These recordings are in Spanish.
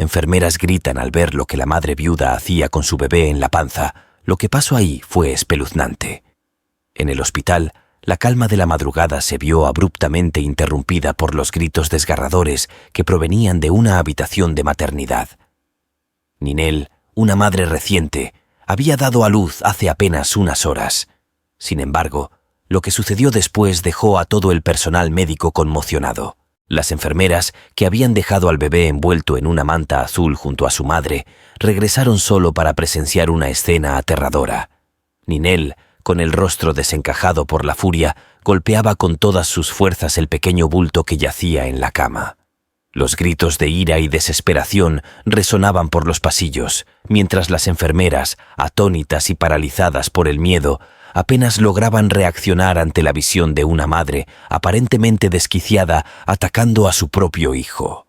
Enfermeras gritan al ver lo que la madre viuda hacía con su bebé en la panza. Lo que pasó ahí fue espeluznante. En el hospital, la calma de la madrugada se vio abruptamente interrumpida por los gritos desgarradores que provenían de una habitación de maternidad. Ninel, una madre reciente, había dado a luz hace apenas unas horas. Sin embargo, lo que sucedió después dejó a todo el personal médico conmocionado. Las enfermeras, que habían dejado al bebé envuelto en una manta azul junto a su madre, regresaron solo para presenciar una escena aterradora. Ninel, con el rostro desencajado por la furia, golpeaba con todas sus fuerzas el pequeño bulto que yacía en la cama. Los gritos de ira y desesperación resonaban por los pasillos, mientras las enfermeras, atónitas y paralizadas por el miedo, apenas lograban reaccionar ante la visión de una madre aparentemente desquiciada atacando a su propio hijo.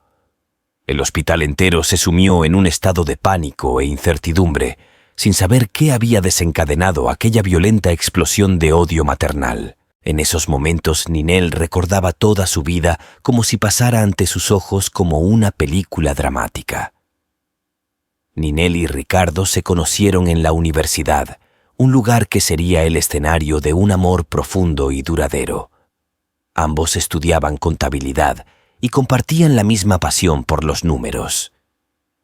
El hospital entero se sumió en un estado de pánico e incertidumbre, sin saber qué había desencadenado aquella violenta explosión de odio maternal. En esos momentos Ninel recordaba toda su vida como si pasara ante sus ojos como una película dramática. Ninel y Ricardo se conocieron en la universidad, un lugar que sería el escenario de un amor profundo y duradero. Ambos estudiaban contabilidad y compartían la misma pasión por los números.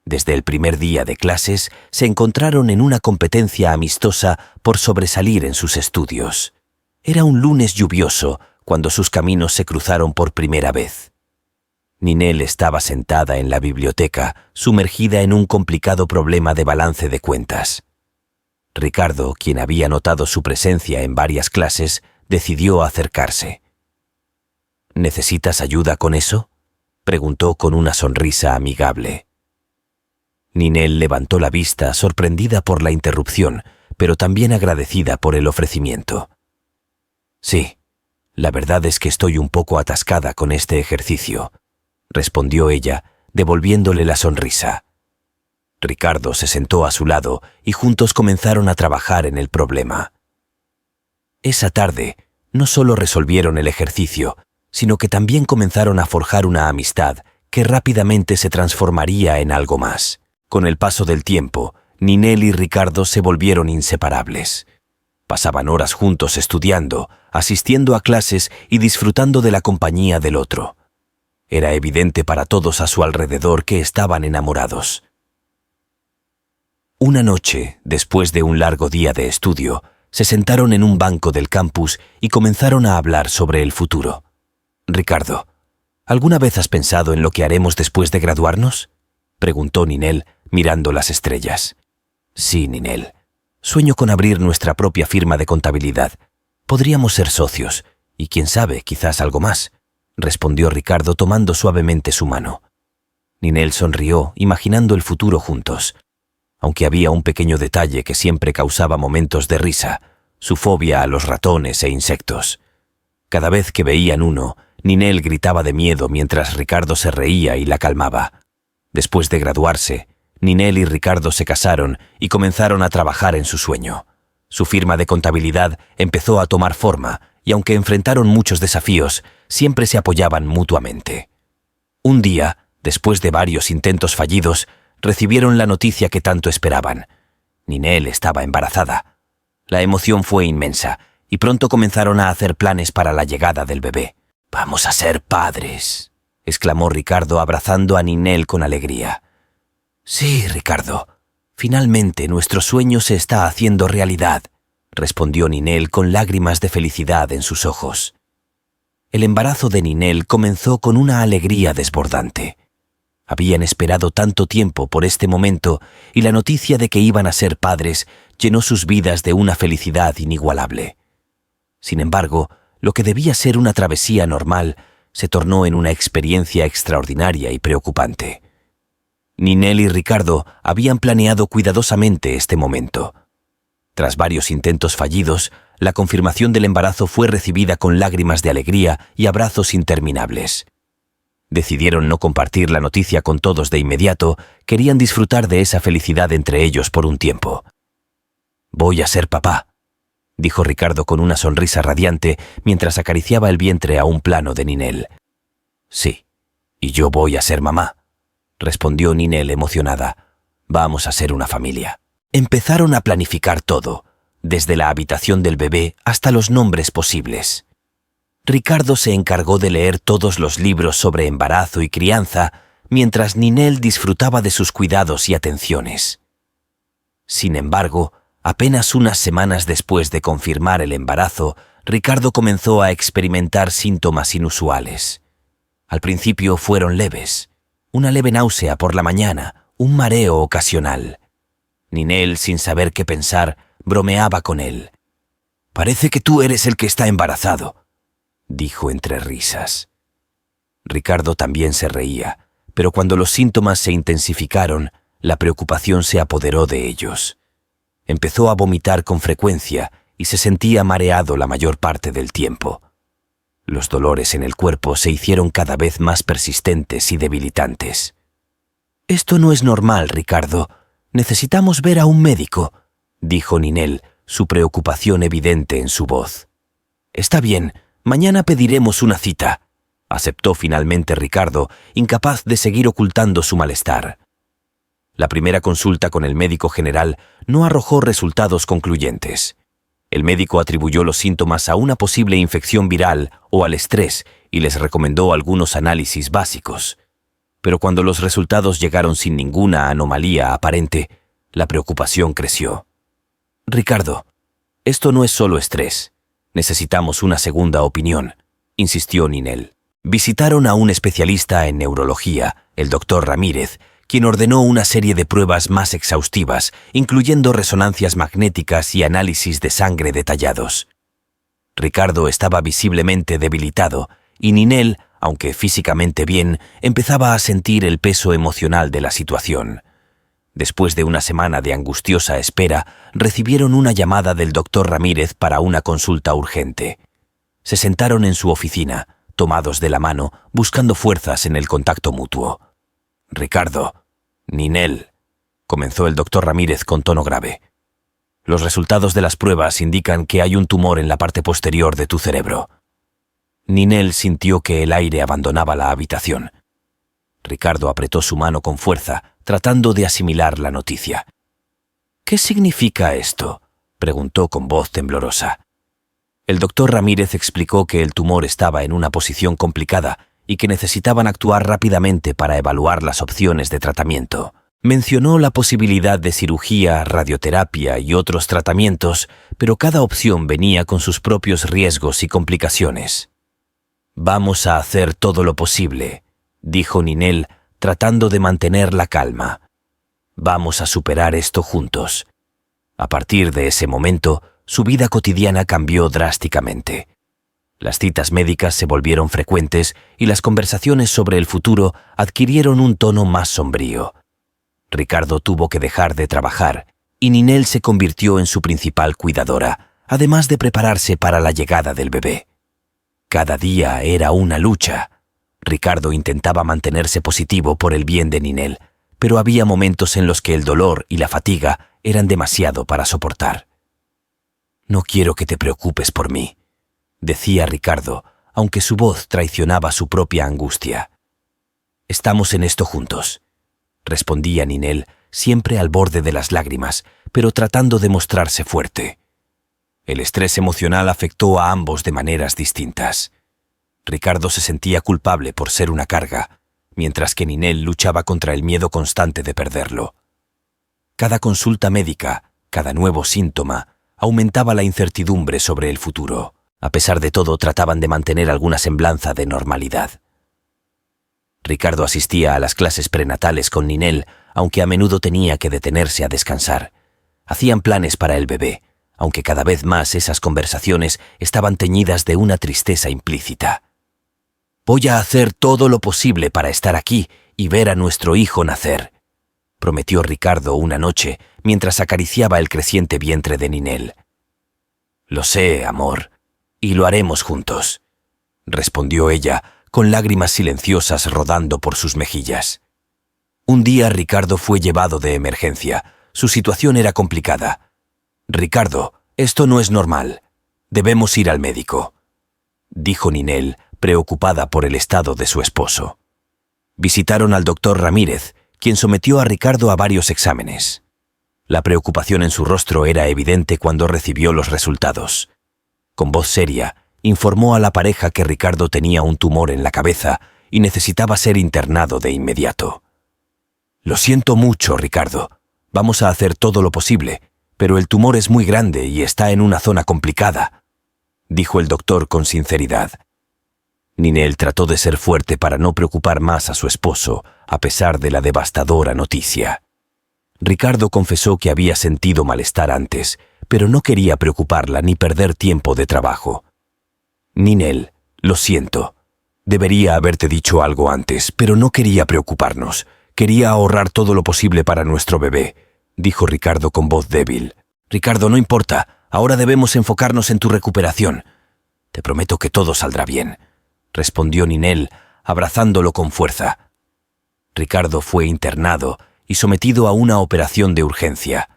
Desde el primer día de clases se encontraron en una competencia amistosa por sobresalir en sus estudios. Era un lunes lluvioso cuando sus caminos se cruzaron por primera vez. Ninel estaba sentada en la biblioteca, sumergida en un complicado problema de balance de cuentas. Ricardo, quien había notado su presencia en varias clases, decidió acercarse. ¿Necesitas ayuda con eso?, preguntó con una sonrisa amigable. Ninel levantó la vista, sorprendida por la interrupción, pero también agradecida por el ofrecimiento. Sí, la verdad es que estoy un poco atascada con este ejercicio, respondió ella, devolviéndole la sonrisa. Ricardo se sentó a su lado y juntos comenzaron a trabajar en el problema. Esa tarde, no solo resolvieron el ejercicio, sino que también comenzaron a forjar una amistad que rápidamente se transformaría en algo más. Con el paso del tiempo, Ninel y Ricardo se volvieron inseparables. Pasaban horas juntos estudiando, asistiendo a clases y disfrutando de la compañía del otro. Era evidente para todos a su alrededor que estaban enamorados. Una noche, después de un largo día de estudio, se sentaron en un banco del campus y comenzaron a hablar sobre el futuro. Ricardo, ¿alguna vez has pensado en lo que haremos después de graduarnos?, preguntó Ninel, mirando las estrellas. Sí, Ninel. Sueño con abrir nuestra propia firma de contabilidad. Podríamos ser socios, y quién sabe, quizás algo más, respondió Ricardo tomando suavemente su mano. Ninel sonrió, imaginando el futuro juntos. Aunque había un pequeño detalle que siempre causaba momentos de risa, su fobia a los ratones e insectos. Cada vez que veían uno, Ninel gritaba de miedo mientras Ricardo se reía y la calmaba. Después de graduarse, Ninel y Ricardo se casaron y comenzaron a trabajar en su sueño. Su firma de contabilidad empezó a tomar forma y aunque enfrentaron muchos desafíos, siempre se apoyaban mutuamente. Un día, después de varios intentos fallidos, recibieron la noticia que tanto esperaban. Ninel estaba embarazada. La emoción fue inmensa y pronto comenzaron a hacer planes para la llegada del bebé. «Vamos a ser padres», exclamó Ricardo abrazando a Ninel con alegría. «Sí, Ricardo, finalmente nuestro sueño se está haciendo realidad», respondió Ninel con lágrimas de felicidad en sus ojos. El embarazo de Ninel comenzó con una alegría desbordante. Habían esperado tanto tiempo por este momento y la noticia de que iban a ser padres llenó sus vidas de una felicidad inigualable. Sin embargo, lo que debía ser una travesía normal se tornó en una experiencia extraordinaria y preocupante. Ninel y Ricardo habían planeado cuidadosamente este momento. Tras varios intentos fallidos, la confirmación del embarazo fue recibida con lágrimas de alegría y abrazos interminables. Decidieron no compartir la noticia con todos de inmediato, querían disfrutar de esa felicidad entre ellos por un tiempo. «Voy a ser papá», dijo Ricardo con una sonrisa radiante mientras acariciaba el vientre a un plano de Ninel. «Sí, y yo voy a ser mamá», respondió Ninel emocionada. Vamos a ser una familia. Empezaron a planificar todo, desde la habitación del bebé hasta los nombres posibles. Ricardo se encargó de leer todos los libros sobre embarazo y crianza, mientras Ninel disfrutaba de sus cuidados y atenciones. Sin embargo, apenas unas semanas después de confirmar el embarazo, Ricardo comenzó a experimentar síntomas inusuales. Al principio fueron leves, una leve náusea por la mañana, un mareo ocasional. Ninel, sin saber qué pensar, bromeaba con él. «Parece que tú eres el que está embarazado», dijo entre risas. Ricardo también se reía, pero cuando los síntomas se intensificaron, la preocupación se apoderó de ellos. Empezó a vomitar con frecuencia y se sentía mareado la mayor parte del tiempo. Los dolores en el cuerpo se hicieron cada vez más persistentes y debilitantes. «Esto no es normal, Ricardo. Necesitamos ver a un médico», dijo Ninel, su preocupación evidente en su voz. «Está bien, mañana pediremos una cita», aceptó finalmente Ricardo, incapaz de seguir ocultando su malestar. La primera consulta con el médico general no arrojó resultados concluyentes. El médico atribuyó los síntomas a una posible infección viral o al estrés y les recomendó algunos análisis básicos. Pero cuando los resultados llegaron sin ninguna anomalía aparente, la preocupación creció. «Ricardo, esto no es solo estrés. Necesitamos una segunda opinión», insistió Ninel. Visitaron a un especialista en neurología, el doctor Ramírez, quien ordenó una serie de pruebas más exhaustivas, incluyendo resonancias magnéticas y análisis de sangre detallados. Ricardo estaba visiblemente debilitado y Ninel, aunque físicamente bien, empezaba a sentir el peso emocional de la situación. Después de una semana de angustiosa espera, recibieron una llamada del doctor Ramírez para una consulta urgente. Se sentaron en su oficina, tomados de la mano, buscando fuerzas en el contacto mutuo. «Ricardo, Ninel», comenzó el doctor Ramírez con tono grave. «Los resultados de las pruebas indican que hay un tumor en la parte posterior de tu cerebro». Ninel sintió que el aire abandonaba la habitación. Ricardo apretó su mano con fuerza, tratando de asimilar la noticia. «¿Qué significa esto?», preguntó con voz temblorosa. El doctor Ramírez explicó que el tumor estaba en una posición complicada y que necesitaban actuar rápidamente para evaluar las opciones de tratamiento. Mencionó la posibilidad de cirugía, radioterapia y otros tratamientos, pero cada opción venía con sus propios riesgos y complicaciones. «Vamos a hacer todo lo posible», dijo Ninel, tratando de mantener la calma. «Vamos a superar esto juntos». A partir de ese momento, su vida cotidiana cambió drásticamente. Las citas médicas se volvieron frecuentes y las conversaciones sobre el futuro adquirieron un tono más sombrío. Ricardo tuvo que dejar de trabajar y Ninel se convirtió en su principal cuidadora, además de prepararse para la llegada del bebé. Cada día era una lucha. Ricardo intentaba mantenerse positivo por el bien de Ninel, pero había momentos en los que el dolor y la fatiga eran demasiado para soportar. «No quiero que te preocupes por mí», decía Ricardo, aunque su voz traicionaba su propia angustia. «Estamos en esto juntos», respondía Ninel, siempre al borde de las lágrimas, pero tratando de mostrarse fuerte. El estrés emocional afectó a ambos de maneras distintas. Ricardo se sentía culpable por ser una carga, mientras que Ninel luchaba contra el miedo constante de perderlo. Cada consulta médica, cada nuevo síntoma, aumentaba la incertidumbre sobre el futuro. A pesar de todo, trataban de mantener alguna semblanza de normalidad. Ricardo asistía a las clases prenatales con Ninel, aunque a menudo tenía que detenerse a descansar. Hacían planes para el bebé, aunque cada vez más esas conversaciones estaban teñidas de una tristeza implícita. «Voy a hacer todo lo posible para estar aquí y ver a nuestro hijo nacer», prometió Ricardo una noche mientras acariciaba el creciente vientre de Ninel. «Lo sé, amor, y lo haremos juntos», respondió ella, con lágrimas silenciosas rodando por sus mejillas. Un día Ricardo fue llevado de emergencia. Su situación era complicada. «Ricardo, esto no es normal. Debemos ir al médico», dijo Ninel, preocupada por el estado de su esposo. Visitaron al doctor Ramírez, quien sometió a Ricardo a varios exámenes. La preocupación en su rostro era evidente cuando recibió los resultados. Con voz seria, informó a la pareja que Ricardo tenía un tumor en la cabeza y necesitaba ser internado de inmediato. «Lo siento mucho, Ricardo. Vamos a hacer todo lo posible, pero el tumor es muy grande y está en una zona complicada», dijo el doctor con sinceridad. Ninel trató de ser fuerte para no preocupar más a su esposo, a pesar de la devastadora noticia. Ricardo confesó que había sentido malestar antes, pero no quería preocuparla ni perder tiempo de trabajo. «Ninel, lo siento. Debería haberte dicho algo antes, pero no quería preocuparnos. Quería ahorrar todo lo posible para nuestro bebé», dijo Ricardo con voz débil. «Ricardo, no importa. Ahora debemos enfocarnos en tu recuperación. Te prometo que todo saldrá bien», respondió Ninel, abrazándolo con fuerza. Ricardo fue internado y sometido a una operación de urgencia.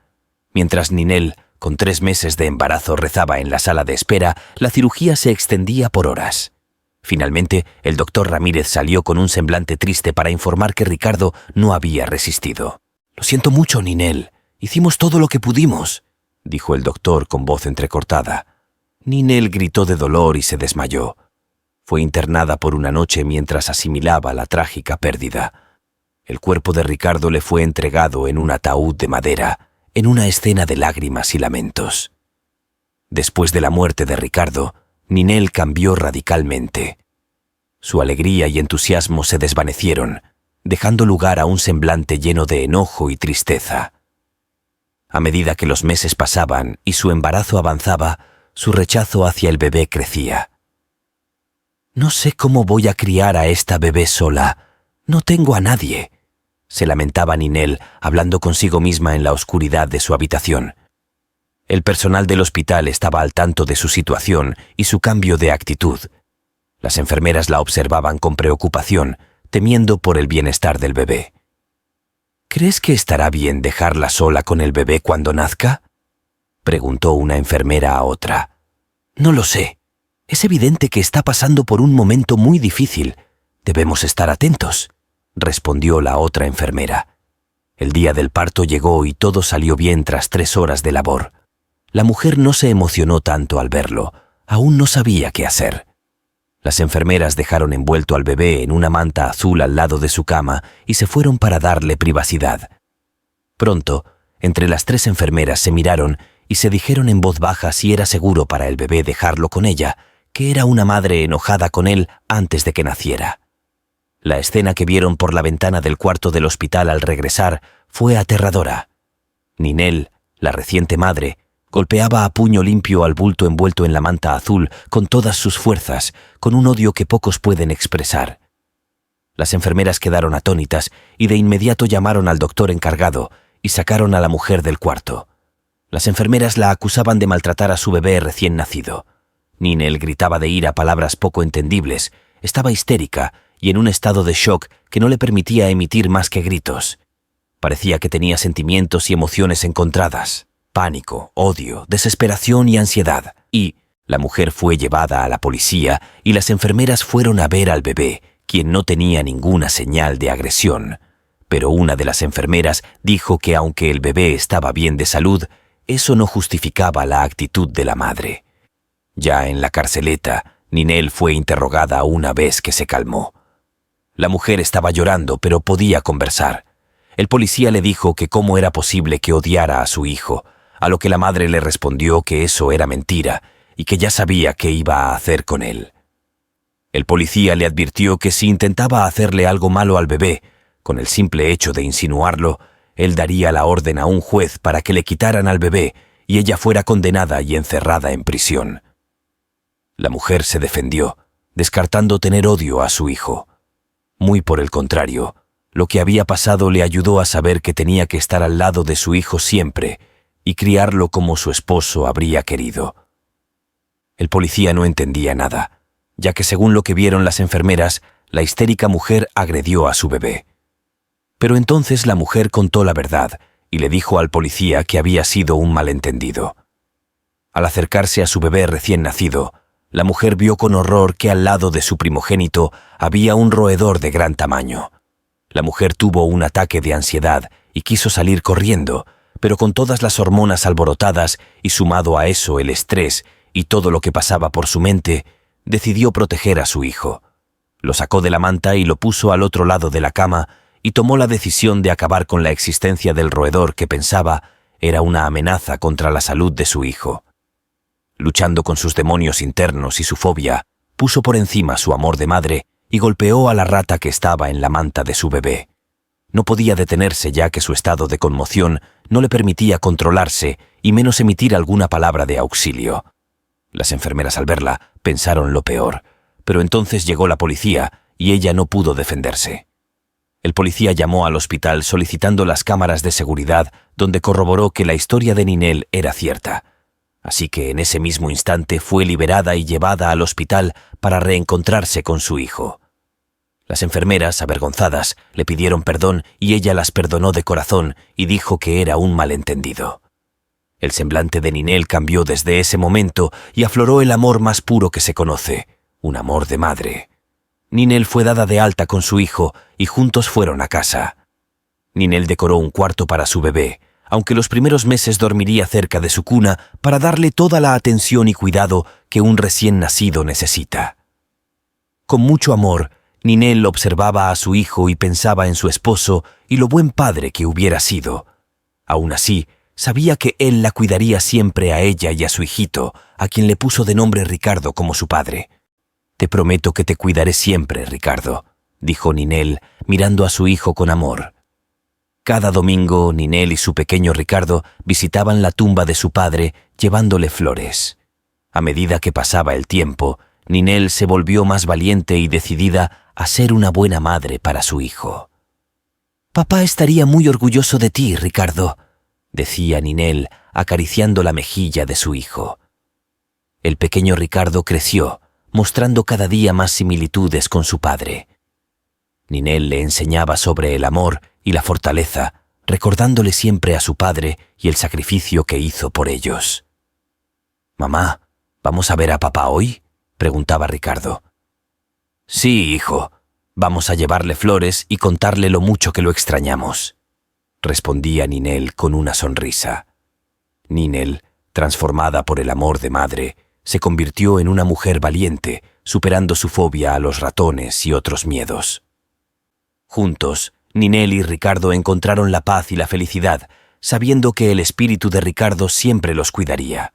Mientras Ninel, con 3 meses de embarazo, rezaba en la sala de espera, la cirugía se extendía por horas. Finalmente, el doctor Ramírez salió con un semblante triste para informar que Ricardo no había resistido. «Lo siento mucho, Ninel. Hicimos todo lo que pudimos», dijo el doctor con voz entrecortada. Ninel gritó de dolor y se desmayó. Fue internada por una noche mientras asimilaba la trágica pérdida. El cuerpo de Ricardo le fue entregado en un ataúd de madera, en una escena de lágrimas y lamentos. Después de la muerte de Ricardo, Ninel cambió radicalmente. Su alegría y entusiasmo se desvanecieron, dejando lugar a un semblante lleno de enojo y tristeza. A medida que los meses pasaban y su embarazo avanzaba, su rechazo hacia el bebé crecía. «No sé cómo voy a criar a esta bebé sola. No tengo a nadie», se lamentaba Ninel, hablando consigo misma en la oscuridad de su habitación. El personal del hospital estaba al tanto de su situación y su cambio de actitud. Las enfermeras la observaban con preocupación, temiendo por el bienestar del bebé. «¿Crees que estará bien dejarla sola con el bebé cuando nazca?», preguntó una enfermera a otra. «No lo sé. Es evidente que está pasando por un momento muy difícil. Debemos estar atentos», respondió la otra enfermera. El día del parto llegó y todo salió bien tras 3 horas de labor. La mujer no se emocionó tanto al verlo. Aún no sabía qué hacer. Las enfermeras dejaron envuelto al bebé en una manta azul al lado de su cama y se fueron para darle privacidad. Pronto, entre las 3 enfermeras se miraron y se dijeron en voz baja si era seguro para el bebé dejarlo con ella, que era una madre enojada con él antes de que naciera. La escena que vieron por la ventana del cuarto del hospital al regresar fue aterradora. Ninel, la reciente madre, golpeaba a puño limpio al bulto envuelto en la manta azul con todas sus fuerzas, con un odio que pocos pueden expresar. Las enfermeras quedaron atónitas y de inmediato llamaron al doctor encargado y sacaron a la mujer del cuarto. Las enfermeras la acusaban de maltratar a su bebé recién nacido. Ninel gritaba de ira palabras poco entendibles, estaba histérica y en un estado de shock que no le permitía emitir más que gritos. Parecía que tenía sentimientos y emociones encontradas: pánico, odio, desesperación y ansiedad. Y la mujer fue llevada a la policía y las enfermeras fueron a ver al bebé, quien no tenía ninguna señal de agresión. Pero una de las enfermeras dijo que aunque el bebé estaba bien de salud, eso no justificaba la actitud de la madre. Ya en la carceleta, Ninel fue interrogada una vez que se calmó. La mujer estaba llorando, pero podía conversar. El policía le dijo que cómo era posible que odiara a su hijo, a lo que la madre le respondió que eso era mentira y que ya sabía qué iba a hacer con él. El policía le advirtió que si intentaba hacerle algo malo al bebé, con el simple hecho de insinuarlo, él daría la orden a un juez para que le quitaran al bebé y ella fuera condenada y encerrada en prisión. La mujer se defendió, descartando tener odio a su hijo. Muy por el contrario, lo que había pasado le ayudó a saber que tenía que estar al lado de su hijo siempre y criarlo como su esposo habría querido. El policía no entendía nada, ya que según lo que vieron las enfermeras, la histérica mujer agredió a su bebé. Pero entonces la mujer contó la verdad y le dijo al policía que había sido un malentendido. Al acercarse a su bebé recién nacido, la mujer vio con horror que al lado de su primogénito había un roedor de gran tamaño. La mujer tuvo un ataque de ansiedad y quiso salir corriendo, pero con todas las hormonas alborotadas y sumado a eso el estrés y todo lo que pasaba por su mente, decidió proteger a su hijo. Lo sacó de la manta y lo puso al otro lado de la cama y tomó la decisión de acabar con la existencia del roedor que pensaba era una amenaza contra la salud de su hijo. Luchando con sus demonios internos y su fobia, puso por encima su amor de madre y golpeó a la rata que estaba en la manta de su bebé. No podía detenerse ya que su estado de conmoción no le permitía controlarse y menos emitir alguna palabra de auxilio. Las enfermeras al verla pensaron lo peor, pero entonces llegó la policía y ella no pudo defenderse. El policía llamó al hospital solicitando las cámaras de seguridad donde corroboró que la historia de Ninel era cierta. Así que en ese mismo instante fue liberada y llevada al hospital para reencontrarse con su hijo. Las enfermeras, avergonzadas, le pidieron perdón y ella las perdonó de corazón y dijo que era un malentendido. El semblante de Ninel cambió desde ese momento y afloró el amor más puro que se conoce, un amor de madre. Ninel fue dada de alta con su hijo y juntos fueron a casa. Ninel decoró un cuarto para su bebé, aunque los primeros meses dormiría cerca de su cuna para darle toda la atención y cuidado que un recién nacido necesita. Con mucho amor, Ninel observaba a su hijo y pensaba en su esposo y lo buen padre que hubiera sido. Aún así, sabía que él la cuidaría siempre a ella y a su hijito, a quien le puso de nombre Ricardo como su padre. «Te prometo que te cuidaré siempre, Ricardo», dijo Ninel, mirando a su hijo con amor. Cada domingo, Ninel y su pequeño Ricardo visitaban la tumba de su padre, llevándole flores. A medida que pasaba el tiempo, Ninel se volvió más valiente y decidida a ser una buena madre para su hijo. «Papá estaría muy orgulloso de ti, Ricardo», decía Ninel, acariciando la mejilla de su hijo. El pequeño Ricardo creció, mostrando cada día más similitudes con su padre. Ninel le enseñaba sobre el amor y la fortaleza, recordándole siempre a su padre y el sacrificio que hizo por ellos. «Mamá, ¿vamos a ver a papá hoy?», preguntaba Ricardo. «Sí, hijo, vamos a llevarle flores y contarle lo mucho que lo extrañamos», respondía Ninel con una sonrisa. Ninel, transformada por el amor de madre, se convirtió en una mujer valiente, superando su fobia a los ratones y otros miedos. Juntos, Ninel y Ricardo encontraron la paz y la felicidad, sabiendo que el espíritu de Ricardo siempre los cuidaría.